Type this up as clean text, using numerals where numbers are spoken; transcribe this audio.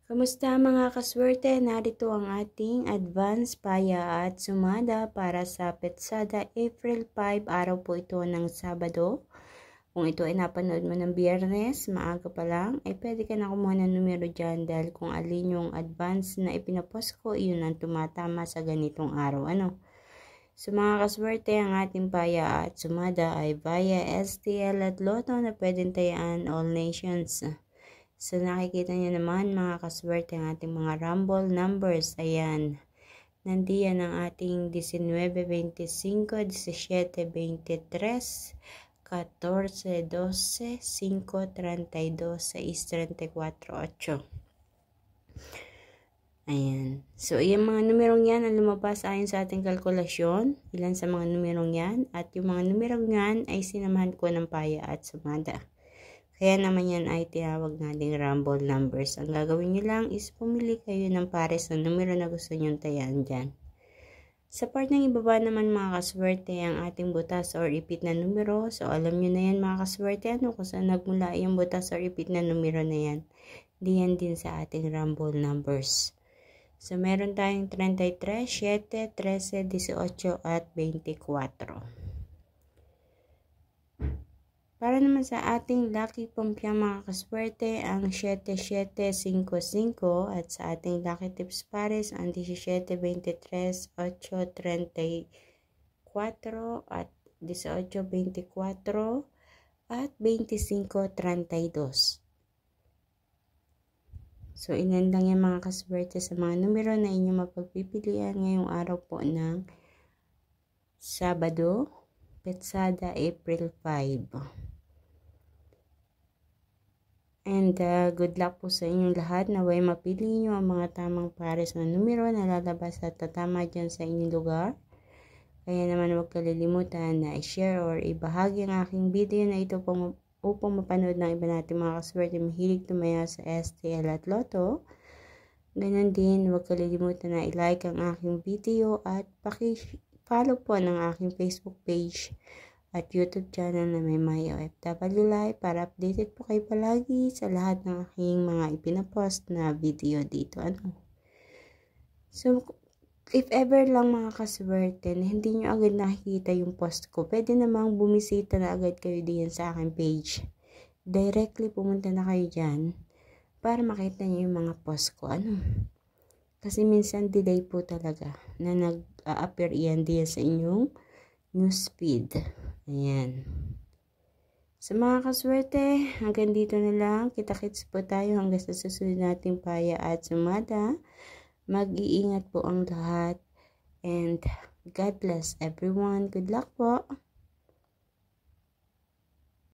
Kamusta mga kaswerte? Narito ang ating advance paya at sumada para sa Petsada April 5. Araw po ito ng Sabado. Kung ito ay napanood mo ng Biyernes, maaga pa lang, ay pwede ka na kumuha ng numero dyan dahil kung alin yung advance na ipinapost ko, iyon ang tumatama sa ganitong araw. So mga kaswerte, ang ating paya at sumada ay via STL at Lotto na pwedeng tayaan all nations. So nakikita niyo naman mga kaswerte ang ating mga rumble numbers. Ayan. Nandiyan ang ating 19, 25, 17, 23, 14, 12, 5, 32, 6, 34, 8. Ayan. So, yung mga numerong yan ang lumabas ayon sa ating kalkulasyon. Ilan sa mga numerong yan. At yung mga numerong yan ay sinamahan ko ng paya at sumada. Kaya naman yan ay tinawag nating rumble numbers. Ang gagawin nyo lang is pumili kayo ng pares ng numero na gusto nyo tayaan dyan. Sa part ng ibaba naman mga kaswerte ang ating butas or ipit na numero. So alam nyo na yan mga kaswerte kung saan nagmula yung butas or ipit na numero na yan. Diyan din sa ating rumble numbers. So meron tayong 33, 7, 13, 18 at 24. Para naman sa ating lucky pumpya mga kaswerte, ang 7755 at sa ating lucky tips pares, ang 1723, 834 at 1824 at 2532. So, ilan lang yung mga kaswerte sa mga numero na inyong mapagpipilian ngayong araw po ng Sabado, Petsada, April 5. And good luck po sa inyong lahat. Naway mapili nyo ang mga tamang pares na numero na lalabas at tatama dyan sa inyong lugar. Kaya naman huwag kalilimutan na i-share or ibahagi ang aking video na ito upang mapanood ng iba natin mga kaswerte mahilig tumaya sa STL at Lotto. Ganon din, huwag kalilimutan na i-like ang aking video at paki-follow po ng aking Facebook page at YouTube channel na may OFW Live para updated po kayo palagi sa lahat ng aking mga ipinapost na video dito. So, if ever lang mga kaswerte na hindi nyo agad nakikita yung post ko, pwede namang bumisita na agad kayo diyan sa aking page. Directly pumunta na kayo dyan para makita nyo yung mga post ko. Kasi minsan delay po talaga na nag-a-appear yan diyan sa inyong newsfeed. Ayan. Sa mga kaswerte, hanggang dito na lang. Kita-kits po tayo hanggang sa susunod nating paya at sumada. Mag-iingat po ang lahat. And God bless everyone. Good luck po.